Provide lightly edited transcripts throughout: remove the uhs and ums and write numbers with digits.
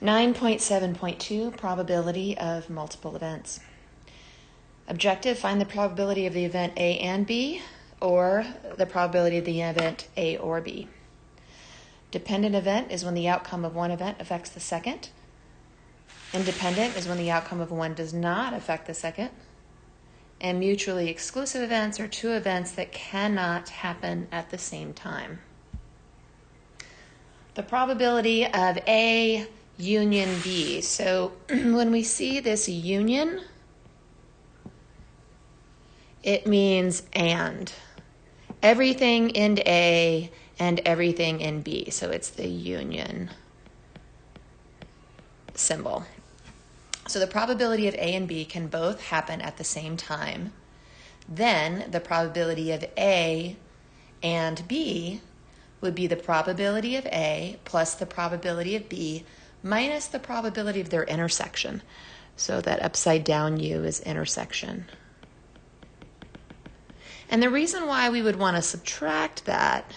9.7.2, probability of multiple events. Objective, find the probability of the event A and B, or the probability of the event A or B. Dependent event is when the outcome of one event affects the second. Independent is when the outcome of one does not affect the second. And mutually exclusive events are two events that cannot happen at the same time. The probability of A union B. So when we see this union, it means and. Everything in A and everything in B. So it's the union symbol. So the probability of A and B can both happen at the same time. Then the probability of A and B would be the probability of A plus the probability of B minus the probability of their intersection. So that upside down U is intersection. And the reason why we would want to subtract that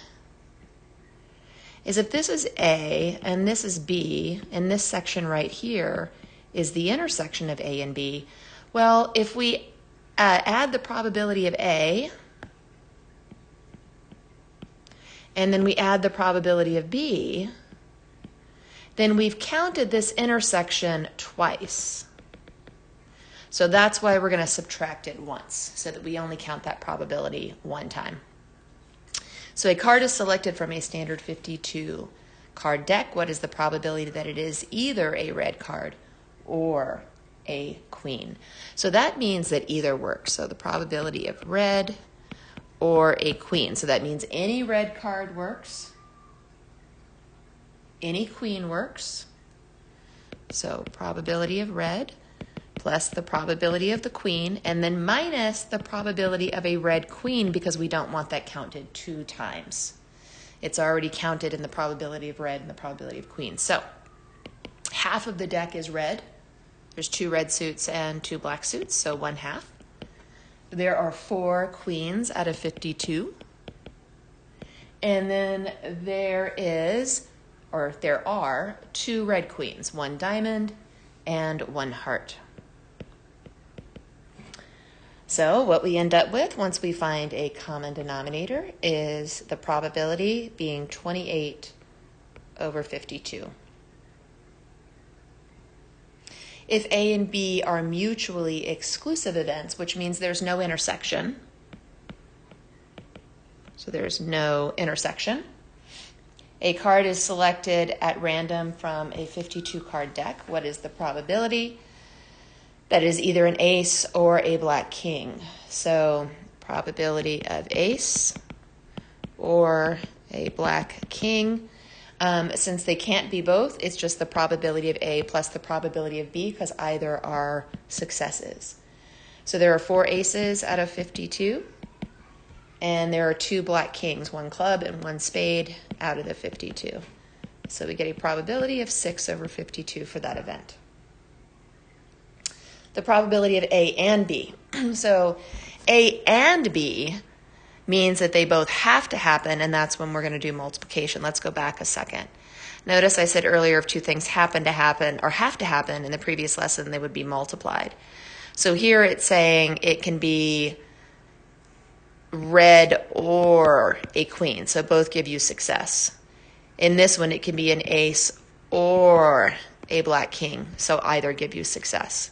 is if this is A and this is B, and this section right here is the intersection of A and B, well, if we add the probability of A, and then we add the probability of B, then we've counted this intersection twice. So that's why we're going to subtract it once, so that we only count that probability one time. So a card is selected from a standard 52 card deck. What is the probability that it is either a red card or a queen? So that means that either works. So the probability of red or a queen. So that means any red card works. Any queen works. So probability of red plus the probability of the queen, and then minus the probability of a red queen, because we don't want that counted two times. It's already counted in the probability of red and the probability of queen. So half of the deck is red. There's 2 red suits and 2 black suits, so 1/2. There are 4 queens out of 52. And then there are 2 red queens, 1 diamond and 1 heart. So what we end up with once we find a common denominator is the probability being 28 over 52. If A and B are mutually exclusive events, which means there's no intersection, so there's no intersection, a card is selected at random from a 52 card deck. What is the probability? That is either an ace or a black king. So probability of ace or a black king. Since they can't be both, it's just the probability of A plus the probability of B, because either are successes. So there are 4 aces out of 52, and there are 2 black kings, 1 club and 1 spade out of the 52. So we get a probability of 6 over 52 for that event. The probability of A and B. So A and B means that they both have to happen, and that's when we're going to do multiplication. Let's go back a second. Notice I said earlier if 2 things happen to happen or have to happen in the previous lesson, they would be multiplied. So here it's saying it can be red or a queen, so both give you success. In this one, it can be an ace or a black king, so either give you success.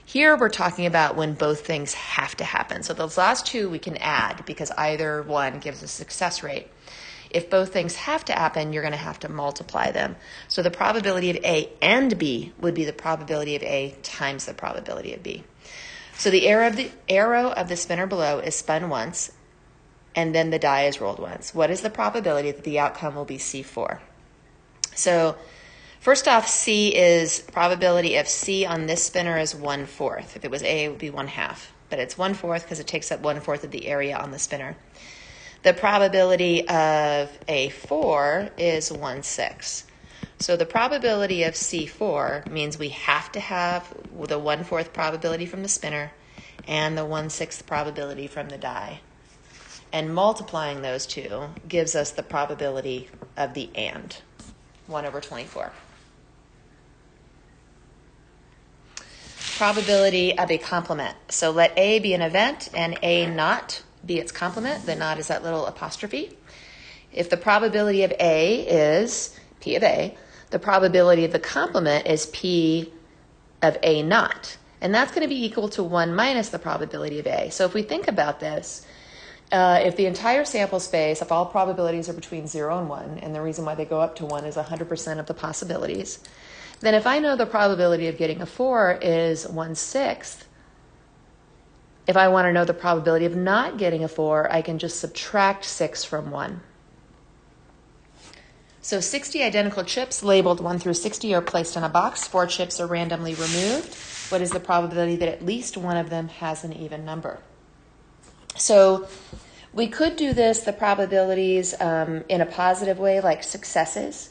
Here we're talking about when both things have to happen. So those last 2 we can add because either one gives a success rate. If both things have to happen, you're going to have to multiply them. So the probability of A and B would be the probability of A times the probability of B. So the arrow of the spinner below is spun once, and then the die is rolled once. What is the probability that the outcome will be C4? So first off, C is probability of C on this spinner is 1/4. If it was A, it would be 1/2. But it's 1/4 because it takes up 1/4 of the area on the spinner. The probability of A4 is 1/6. So the probability of C4 means we have to have the 1/4 probability from the spinner and the 1/6 probability from the die. And multiplying those 2 gives us the probability of the and, 1 over 24. probability of a complement. So let A be an event and A not be its complement. The not is that little apostrophe. If the probability of A is P of A, the probability of the complement is P of A not. And that's going to be equal to 1 minus the probability of A. So if we think about this, if the entire sample space, if all probabilities are between 0 and 1, and the reason why they go up to 1 is 100% of the possibilities, then if I know the probability of getting a 4 is 1/6, if I want to know the probability of not getting a 4, I can just subtract 6 from 1. So 60 identical chips labeled 1 through 60 are placed in a box. 4 chips are randomly removed. What is the probability that at least one of them has an even number? So we could do this, the probabilities, in a positive way, like successes.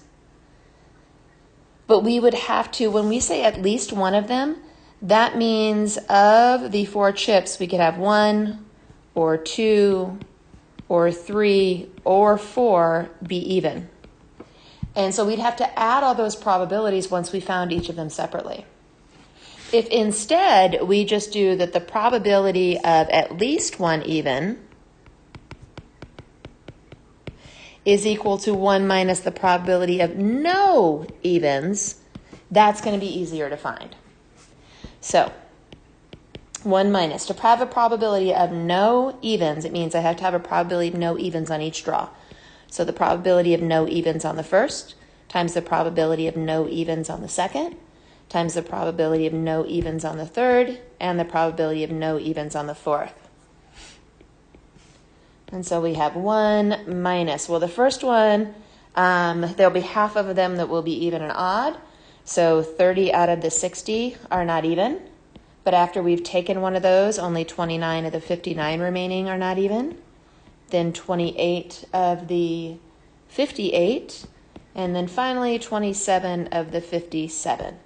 But we would have to, when we say at least one of them, that means of the 4 chips, we could have 1 or 2 or 3 or 4 be even. And so we'd have to add all those probabilities once we found each of them separately. If instead we just do that the probability of at least one even is equal to 1 minus the probability of no evens, that's going to be easier to find. So 1 minus, to have a probability of no evens, it means I have to have a probability of no evens on each draw. So the probability of no evens on the first times the probability of no evens on the second times the probability of no evens on the third and the probability of no evens on the fourth. And so we have 1 minus, well, the first one, there'll be half of them that will be even and odd. So 30 out of the 60 are not even. But after we've taken one of those, only 29 of the 59 remaining are not even. Then 28 of the 58. And then finally 27 of the 57.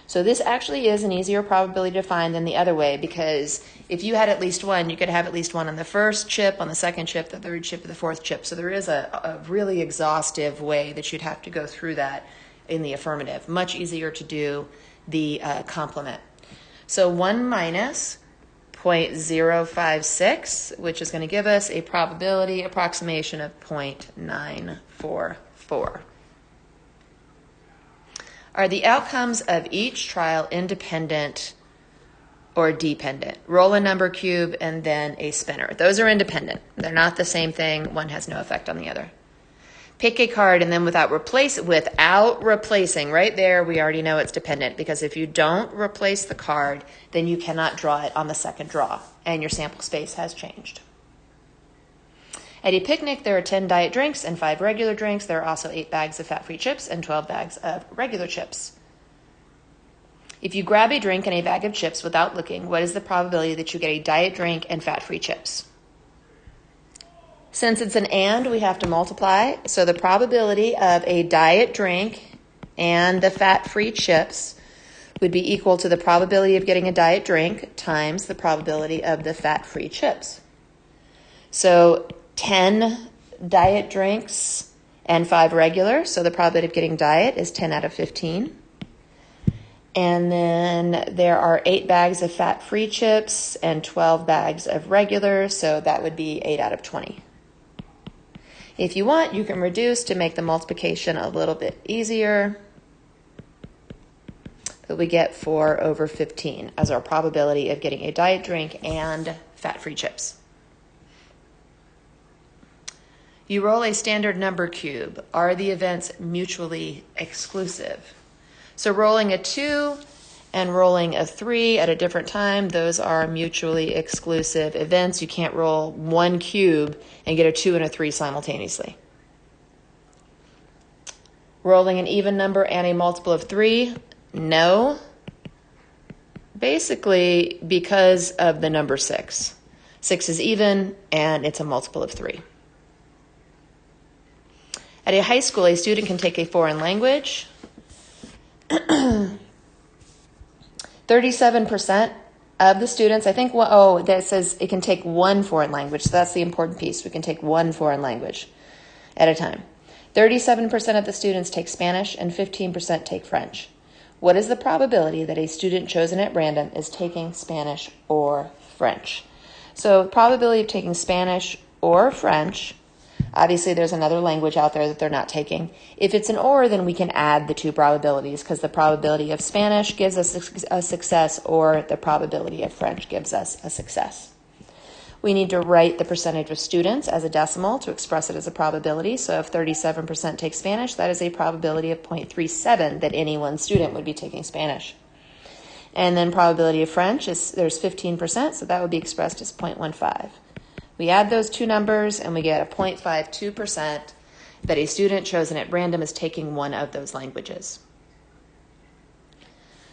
So this actually is an easier probability to find than the other way, because if you had at least one, you could have at least one on the first chip, on the second chip, the third chip, the fourth chip. So there is a really exhaustive way that you'd have to go through that in the affirmative. Much easier to do the complement. So 1 minus 0.056, which is going to give us a probability approximation of 0.944. Are the outcomes of each trial independent or dependent? Roll a number cube and then a spinner. Those are independent. They're not the same thing. One has no effect on the other. Pick a card and then without replacing, right there we already know it's dependent, because if you don't replace the card, then you cannot draw it on the second draw, and your sample space has changed. At a picnic, there are 10 diet drinks and 5 regular drinks. There are also 8 bags of fat-free chips and 12 bags of regular chips. If you grab a drink and a bag of chips without looking, what is the probability that you get a diet drink and fat-free chips? Since it's an and, we have to multiply. So the probability of a diet drink and the fat-free chips would be equal to the probability of getting a diet drink times the probability of the fat-free chips. So 10 diet drinks and 5 regular, so the probability of getting diet is 10 out of 15. And then there are 8 bags of fat-free chips and 12 bags of regular, so that would be 8 out of 20. If you want, you can reduce to make the multiplication a little bit easier. But we get 4 over 15 as our probability of getting a diet drink and fat-free chips. You roll a standard number cube. Are the events mutually exclusive? So rolling a 2 and rolling a 3 at a different time, those are mutually exclusive events. You can't roll one cube and get a 2 and a 3 simultaneously. Rolling an even number and a multiple of 3, no. Basically because of the number 6. 6 is even and it's a multiple of 3. At a high school, a student can take a foreign language. 37% of the students, I think, that says it can take one foreign language. So that's the important piece. We can take one foreign language at a time. 37% of the students take Spanish and 15% take French. What is the probability that a student chosen at random is taking Spanish or French? So probability of taking Spanish or French, obviously there's another language out there that they're not taking. If it's an or, then we can add the two probabilities because the probability of Spanish gives us a success or the probability of French gives us a success. We need to write the percentage of students as a decimal to express it as a probability. So if 37% take Spanish, that is a probability of 0.37 that any one student would be taking Spanish. And then probability of French is there's 15%, so that would be expressed as 0.15. We add those two numbers and we get a 0.52% that a student chosen at random is taking one of those languages.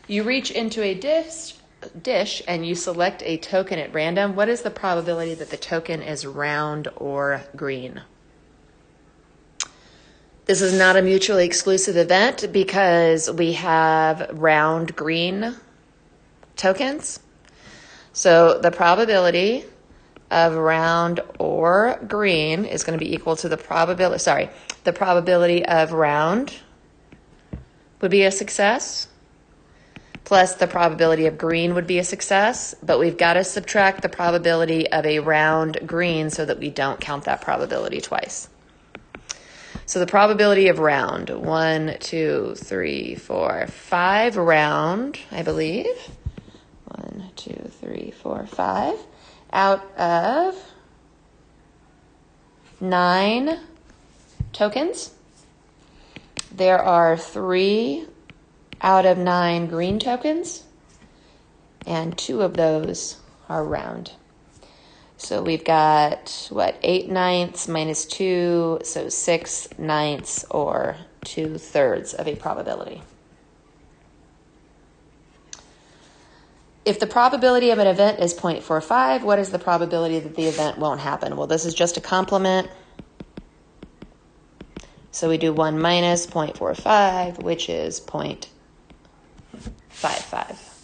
You reach into a dish and you select a token at random. What is the probability that the token is round or green? This is not a mutually exclusive event because we have round green tokens. So the probability of round or green is going to be equal to the probability of round would be a success, plus the probability of green would be a success, but we've got to subtract the probability of a round green so that we don't count that probability twice. So the probability of round, 1, 2, 3, 4, 5 round, I believe. 1, 2, 3, 4, 5. Out of 9 tokens, there are 3 out of 9 green tokens, and 2 of those are round. So we've got, 8 ninths minus 2, so 6 ninths or 2/3 of a probability. If the probability of an event is 0.45, what is the probability that the event won't happen? Well, this is just a complement. So we do 1 minus 0.45, which is 0.55.